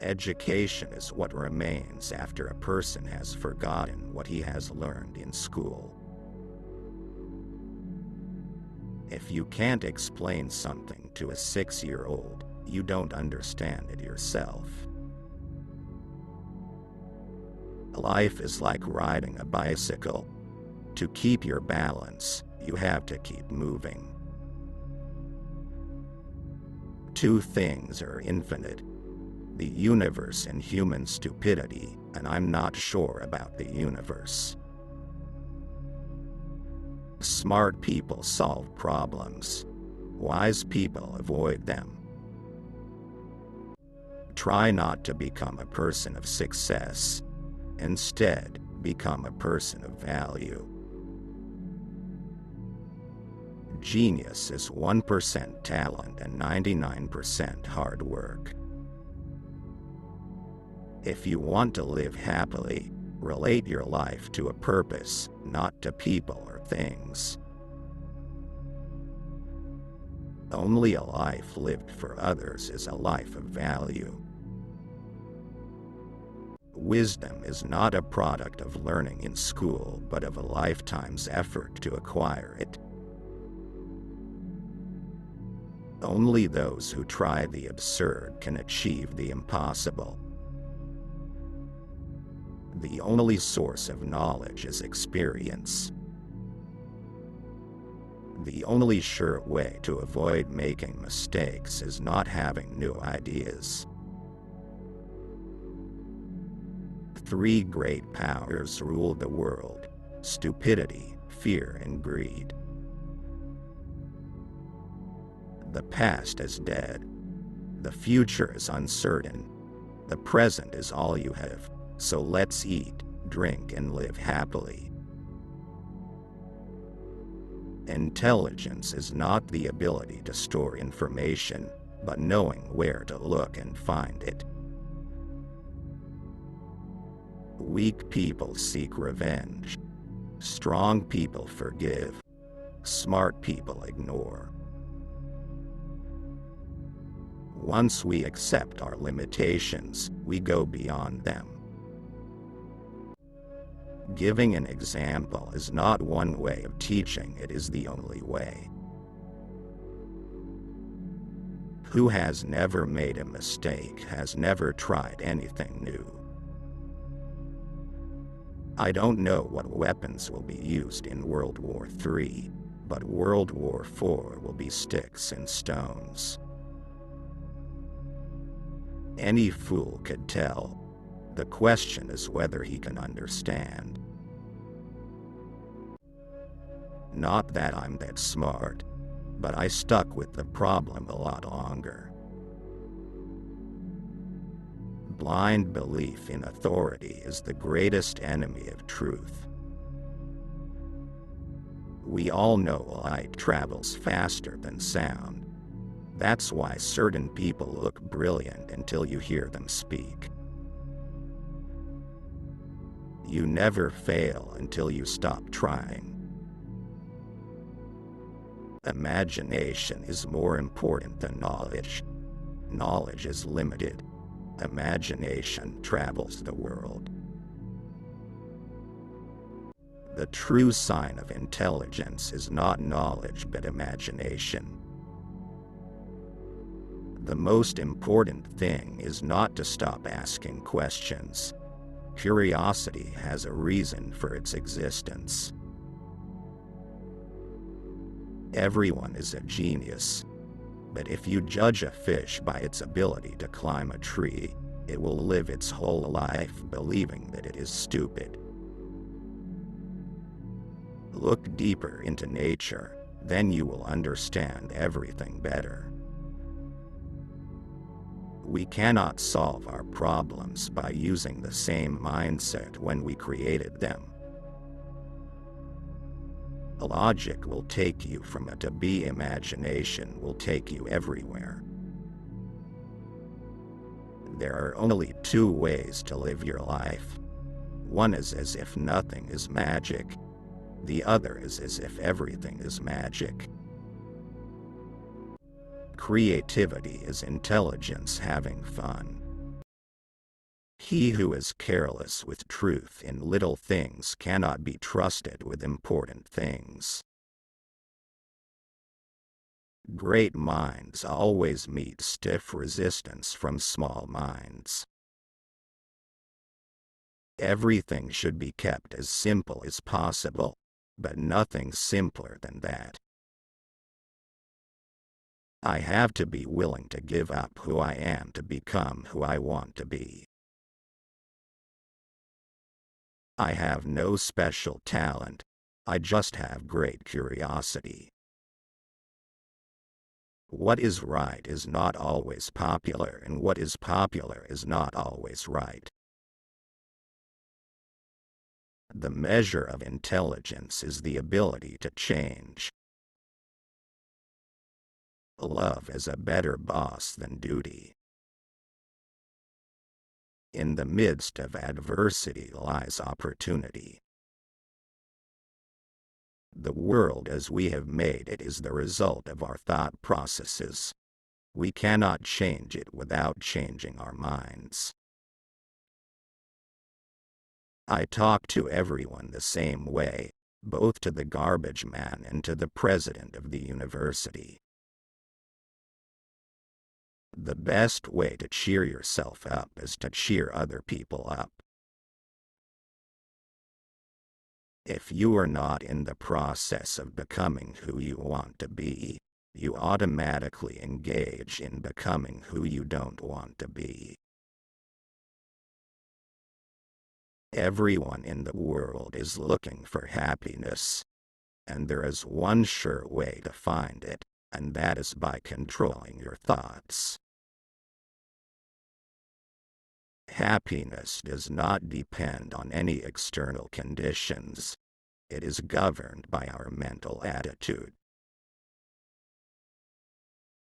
Education is what remains after a person has forgotten what he has learned in school. If you can't explain something to a 6-year-old, you don't understand it yourself. Life is like riding a bicycle. To keep your balance, you have to keep moving. Two things are infinite: the universe and human stupidity, and I'm not sure about the universe. Smart people solve problems. Wise people avoid them. Try not to become a person of success. Instead, become a person of value. Genius is 1% talent and 99% hard work. If you want to live happily, relate your life to a purpose, not to people or things. Only a life lived for others is a life of value. Wisdom is not a product of learning in school, but of a lifetime's effort to acquire it. Only those who try the absurd can achieve the impossible. The only source of knowledge is experience. The only sure way to avoid making mistakes is not having new ideas. 3 great powers rule the world: stupidity, fear, and greed. The past is dead. The future is uncertain. The present is all you have, so let's eat, drink, and live happily. Intelligence is not the ability to store information, but knowing where to look and find it. Weak people seek revenge. Strong people forgive. Smart people ignore. Once we accept our limitations, we go beyond them. Giving an example is not one way of teaching, it is the only way. Who has never made a mistake has never tried anything new. I don't know what weapons will be used in World War III, but World War IV will be sticks and stones. Any fool could tell. The question is whether he can understand. Not that I'm that smart, but I stuck with the problem a lot longer. Blind belief in authority is the greatest enemy of truth. We all know light travels faster than sound. That's why certain people look brilliant until you hear them speak. You never fail until you stop trying. Imagination is more important than knowledge. Knowledge is limited. Imagination travels the world. The true sign of intelligence is not knowledge but imagination. The most important thing is not to stop asking questions. Curiosity has a reason for its existence. Everyone is a genius, but if you judge a fish by its ability to climb a tree, it will live its whole life believing that it is stupid. Look deeper into nature, then you will understand everything better. We cannot solve our problems by using the same mindset when we created them. Logic will take you from A to B. Imagination will take you everywhere. There are only 2 ways to live your life. One is as if nothing is magic. The other is as if everything is magic. Creativity is intelligence having fun. He who is careless with truth in little things cannot be trusted with important things. Great minds always meet stiff resistance from small minds. Everything should be kept as simple as possible, but nothing simpler than that. I have to be willing to give up who I am to become who I want to be. I have no special talent, I just have great curiosity. What is right is not always popular, and what is popular is not always right. The measure of intelligence is the ability to change. Love is a better boss than duty. In the midst of adversity lies opportunity. The world as we have made it is the result of our thought processes. We cannot change it without changing our minds. I talk to everyone the same way, both to the garbage man and to the president of the university. The best way to cheer yourself up is to cheer other people up. If you are not in the process of becoming who you want to be, you automatically engage in becoming who you don't want to be. Everyone in the world is looking for happiness, and there is one sure way to find it, and that is by controlling your thoughts. Happiness does not depend on any external conditions. It is governed by our mental attitude.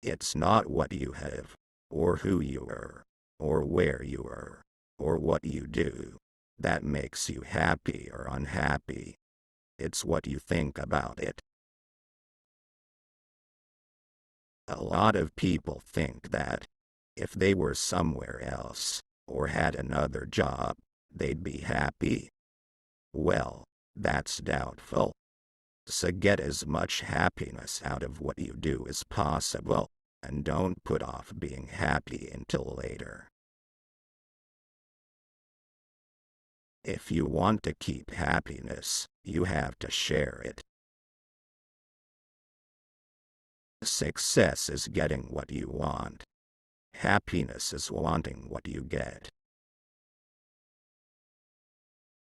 It's not what you have, or who you are, or where you are, or what you do, that makes you happy or unhappy. It's what you think about it. A lot of people think that, if they were somewhere else, or had another job, they'd be happy. Well, that's doubtful. So get as much happiness out of what you do as possible, and don't put off being happy until later. If you want to keep happiness, you have to share it. Success is getting what you want. Happiness is wanting what you get.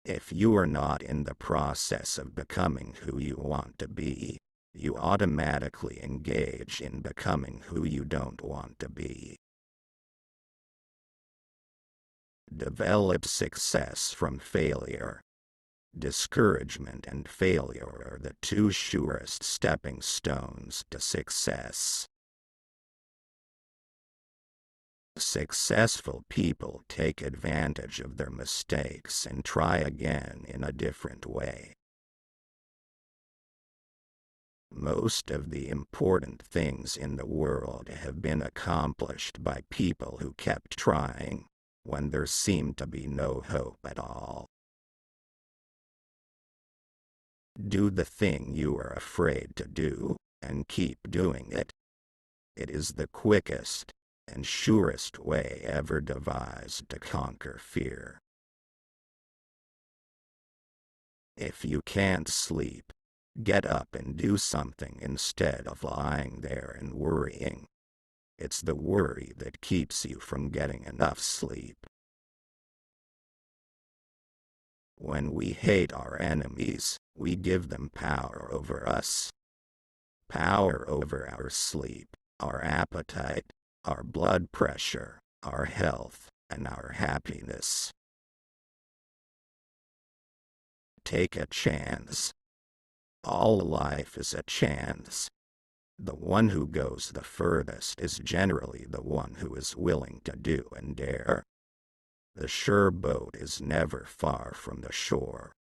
If you are not in the process of becoming who you want to be, you automatically engage in becoming who you don't want to be. Develop success from failure. Discouragement and failure are the two surest stepping stones to success. Successful people take advantage of their mistakes and try again in a different way. Most of the important things in the world have been accomplished by people who kept trying, when there seemed to be no hope at all. Do the thing you are afraid to do, and keep doing it. It is the quickest and surest way ever devised to conquer fear. If you can't sleep, get up and do something instead of lying there and worrying. It's the worry that keeps you from getting enough sleep. When we hate our enemies, we give them power over us. Power over our sleep, our appetite, our blood pressure, our health, and our happiness. Take a chance. All life is a chance. The one who goes the furthest is generally the one who is willing to do and dare. The sure boat is never far from the shore.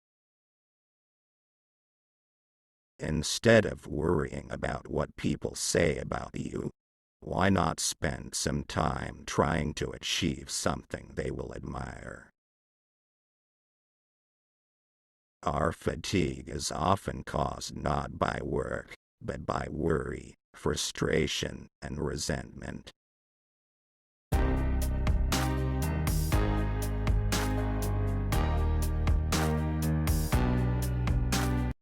Instead of worrying about what people say about you, Why not spend some time trying to achieve something they will admire? Our fatigue is often caused not by work, but by worry, frustration, and resentment.